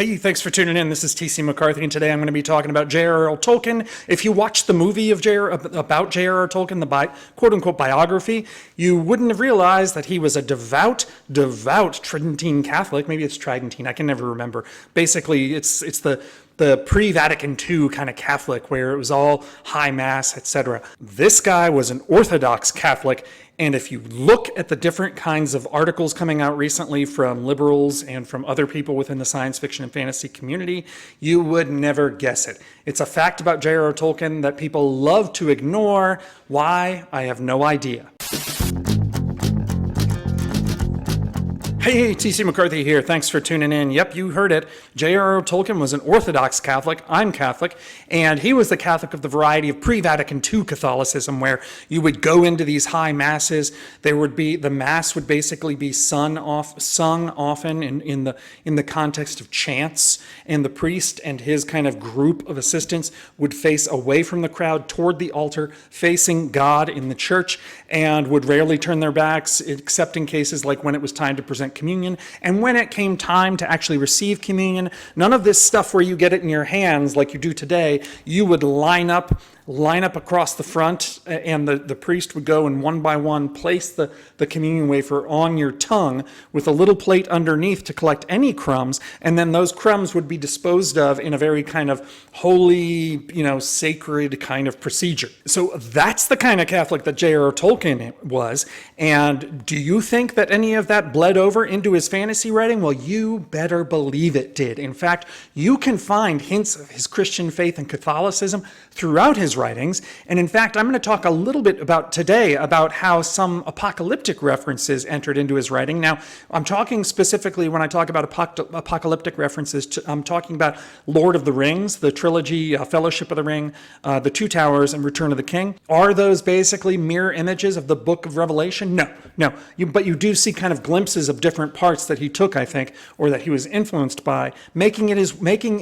Hey, thanks for tuning in. This is TC McCarthy, and today I'm going to be talking about JRR Tolkien. If you watched the movie about JRR Tolkien, the quote-unquote biography, you wouldn't have realized that he was a devout Tridentine Catholic. Maybe it's Tridentine. I can never remember. Basically, it's the pre-Vatican II kind of Catholic, where it was all high mass, etc. This guy was an Orthodox Catholic, and if you look at the different kinds of articles coming out recently from liberals and from other people within the science fiction and fantasy community, you would never guess it. It's a fact about J.R.R. Tolkien that people love to ignore. Why? I have no idea. Hey, TC McCarthy here. Thanks for tuning in. Yep, you heard it. J.R.R. Tolkien was an Orthodox Catholic. I'm Catholic. And he was the Catholic of the variety of pre-Vatican II Catholicism, where you would go into these high masses. The mass would basically be sung often in the context of chants. And the priest and his kind of group of assistants would face away from the crowd toward the altar, facing God in the church, and would rarely turn their backs, except in cases like when it was time to present communion. And when it came time to actually receive communion, none of this stuff where you get it in your hands like you do today. You would line up across the front, and the priest would go and one by one place the communion wafer on your tongue with a little plate underneath to collect any crumbs, and then those crumbs would be disposed of in a very kind of holy, sacred kind of procedure. So that's the kind of Catholic that J.R.R. Tolkien was. And do you think that any of that bled over into his fantasy writing? Well, you better believe it did. In fact, you can find hints of his Christian faith and Catholicism throughout his writings. And in fact, I'm going to talk a little bit today about how some apocalyptic references entered into his writing. Now, I'm talking specifically, when I talk about apocalyptic references, I'm talking about Lord of the Rings, the trilogy, Fellowship of the Ring, The Two Towers, and Return of the King. Are those basically mirror images of the book of Revelation? No. But you do see kind of glimpses of different parts that he took, I think, or that he was influenced by, making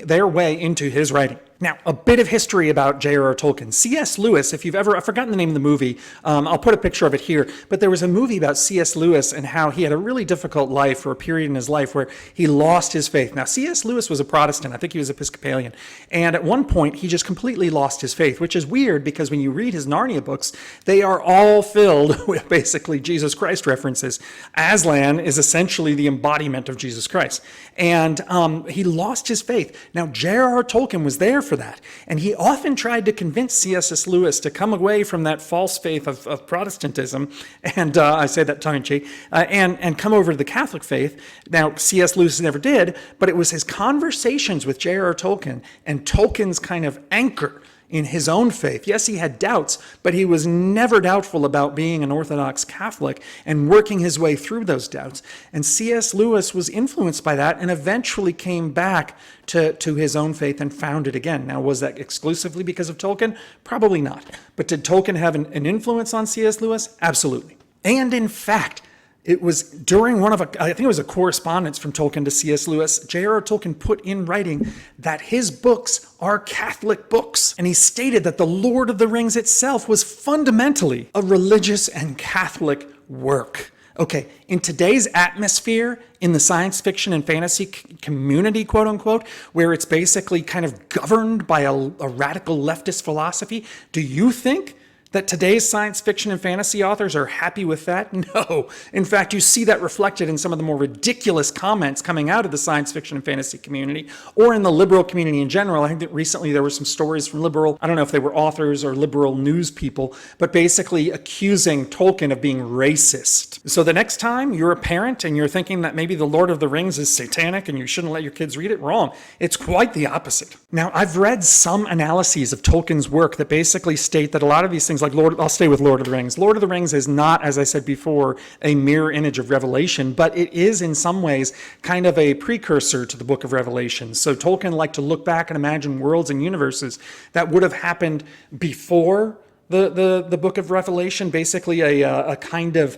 their way into his writing. Now, a bit of history about J.R.R. Tolkien. C.S. Lewis, I've forgotten the name of the movie. I'll put a picture of it here. But there was a movie about C.S. Lewis and how he had a really difficult life, or a period in his life where he lost his faith. Now, C.S. Lewis was a Protestant. I think he was Episcopalian. And at one point, he just completely lost his faith, which is weird because when you read his Narnia books, they are all filled with basically Jesus Christ references. Aslan is essentially the embodiment of Jesus Christ. And he lost his faith. Now, J.R.R. Tolkien was there for that. And he often tried to convince C.S. Lewis to come away from that false faith of Protestantism, and I say that tongue-in-cheek, and come over to the Catholic faith. Now, C.S. Lewis never did, but it was his conversations with J.R.R. Tolkien and Tolkien's kind of anchor in his own faith. Yes, he had doubts, but he was never doubtful about being an Orthodox Catholic and working his way through those doubts. And C.S. Lewis was influenced by that and eventually came back to his own faith and found it again. Now, was that exclusively because of Tolkien? Probably not. But did Tolkien have an influence on C.S. Lewis? Absolutely. And in fact, it was during I think it was a correspondence from Tolkien to C.S. Lewis, J.R.R. Tolkien put in writing that his books are Catholic books. And he stated that the Lord of the Rings itself was fundamentally a religious and Catholic work. Okay, in today's atmosphere, in the science fiction and fantasy community, quote unquote, where it's basically kind of governed by a radical leftist philosophy, do you think that today's science fiction and fantasy authors are happy with that? No. In fact, you see that reflected in some of the more ridiculous comments coming out of the science fiction and fantasy community, or in the liberal community in general. I think that recently there were some stories from I don't know if they were authors or liberal news people, but basically accusing Tolkien of being racist. So the next time you're a parent and you're thinking that maybe the Lord of the Rings is satanic and you shouldn't let your kids read it, wrong. It's quite the opposite. Now, I've read some analyses of Tolkien's work that basically state that a lot of these things, like I'll stay with Lord of the Rings. Lord of the Rings is not, as I said before, a mirror image of Revelation, but it is in some ways kind of a precursor to the book of Revelation. So Tolkien liked to look back and imagine worlds and universes that would have happened before the book of Revelation, basically a kind of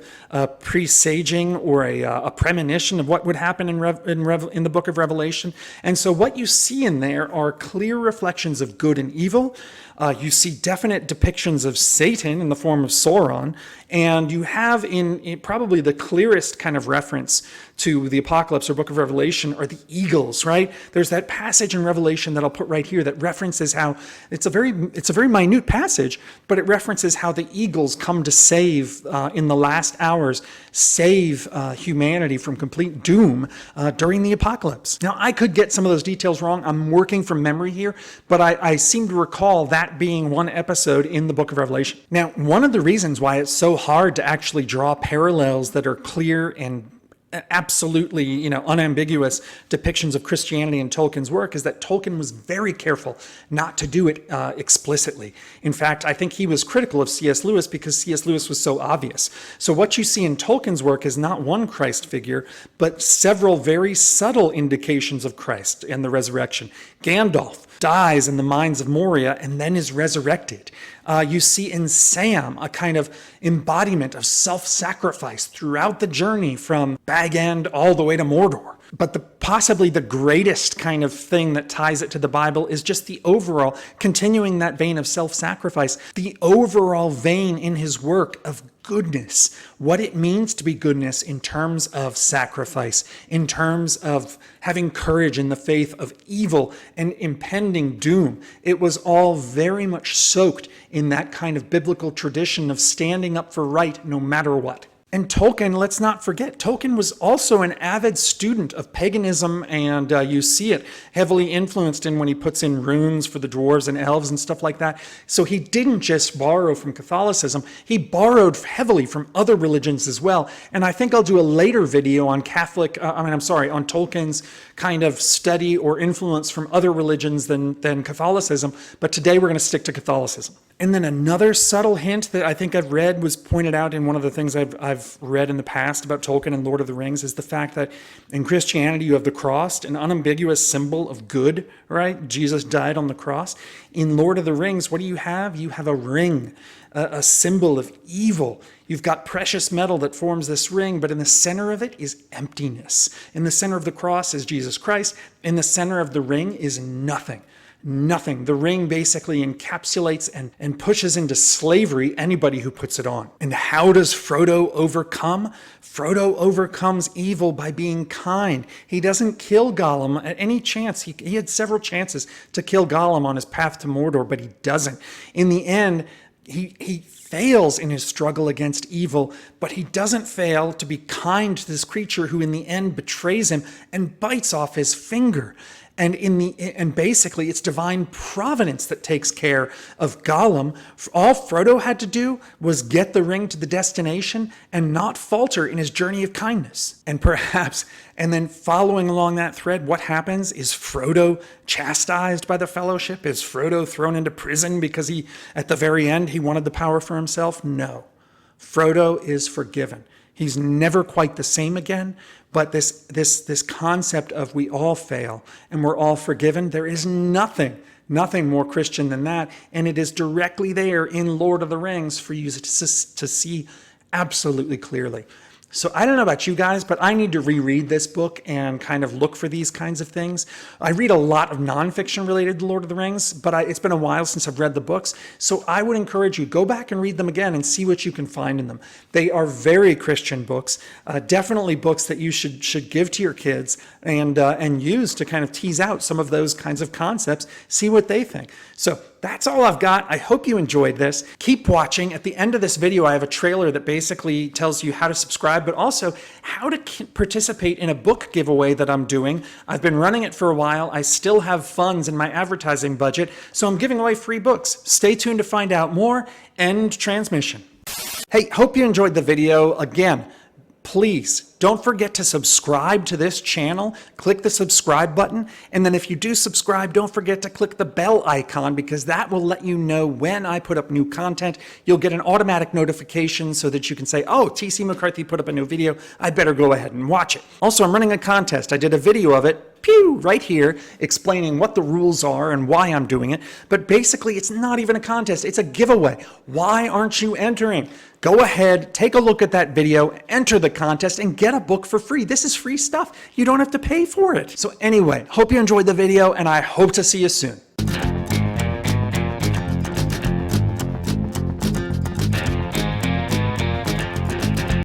presaging or a premonition of what would happen in the book of Revelation. And so what you see in there are clear reflections of good and evil. You see definite depictions of Satan in the form of Sauron, and you have in probably the clearest kind of reference to the Apocalypse or Book of Revelation are the eagles, right? There's that passage in Revelation that I'll put right here that references how it's a very minute passage, but it references how the eagles come to save in the last hours, save humanity from complete doom during the apocalypse. Now, I could get some of those details wrong. I'm working from memory here, but I seem to recall that being one episode in the Book of Revelation. Now, one of the reasons why it's so hard to actually draw parallels that are clear and absolutely, unambiguous depictions of Christianity in Tolkien's work is that Tolkien was very careful not to do it explicitly. In fact, I think he was critical of C.S. Lewis because C.S. Lewis was so obvious. So what you see in Tolkien's work is not one Christ figure, but several very subtle indications of Christ and the resurrection. Gandalf dies in the mines of Moria and then is resurrected. You see in Sam a kind of embodiment of self-sacrifice throughout the journey from Bag End all the way to Mordor. But possibly the greatest kind of thing that ties it to the Bible is just the overall, continuing that vein of self-sacrifice, the overall vein in his work of goodness, what it means to be goodness in terms of sacrifice, in terms of having courage in the faith of evil and impending doom. It was all very much soaked in that kind of biblical tradition of standing up for right no matter what. And Tolkien, let's not forget, Tolkien was also an avid student of paganism, and you see it heavily influenced in when he puts in runes for the dwarves and elves and stuff like that. So he didn't just borrow from Catholicism, he borrowed heavily from other religions as well. And I think I'll do a later video on on Tolkien's kind of study or influence from other religions than Catholicism, but today we're going to stick to Catholicism. And then another subtle hint that I think I've read was pointed out in one of the things I've read in the past about Tolkien and Lord of the Rings is the fact that in Christianity you have the cross, an unambiguous symbol of good, right? Jesus died on the cross. In Lord of the Rings, what do you have? You have a ring, a symbol of evil. You've got precious metal that forms this ring, but in the center of it is emptiness. In the center of the cross is Jesus Christ. In the center of the ring is nothing. Nothing. The ring basically encapsulates and pushes into slavery anybody who puts it on. And how does Frodo overcome? Frodo overcomes evil by being kind. He doesn't kill Gollum at any chance. He had several chances to kill Gollum on his path to Mordor, but he doesn't. In the end, he fails in his struggle against evil, but he doesn't fail to be kind to this creature who in the end betrays him and bites off his finger. And basically it's divine providence that takes care of Gollum. All Frodo had to do was get the ring to the destination and not falter in his journey of kindness. And then following along that thread, what happens? Is Frodo chastised by the Fellowship? Is Frodo thrown into prison because at the very end, he wanted the power for himself? No. Frodo is forgiven. He's never quite the same again, but this concept of we all fail and we're all forgiven, there is nothing more Christian than that, and it is directly there in Lord of the Rings for you to see absolutely clearly. So I don't know about you guys, but I need to reread this book and kind of look for these kinds of things. I read a lot of nonfiction related to Lord of the Rings, but it's been a while since I've read the books. So I would encourage you, go back and read them again and see what you can find in them. They are very Christian books, definitely books that you should give to your kids and use to kind of tease out some of those kinds of concepts, see what they think. So that's all I've got. I hope you enjoyed this. Keep watching. At the end of this video, I have a trailer that basically tells you how to subscribe, but also how to participate in a book giveaway that I'm doing. I've been running it for a while. I still have funds in my advertising budget, so I'm giving away free books. Stay tuned to find out more. End transmission. Hey, hope you enjoyed the video. Again, please don't forget to subscribe to this channel. Click the subscribe button. And then if you do subscribe, don't forget to click the bell icon because that will let you know when I put up new content. You'll get an automatic notification so that you can say, oh, TC McCarthy put up a new video. I better go ahead and watch it. Also, I'm running a contest. I did a video of it. Right here, explaining what the rules are and why I'm doing it. But basically, it's not even a contest. It's a giveaway. Why aren't you entering? Go ahead, take a look at that video, enter the contest, and get a book for free. This is free stuff. You don't have to pay for it. So anyway, hope you enjoyed the video, and I hope to see you soon.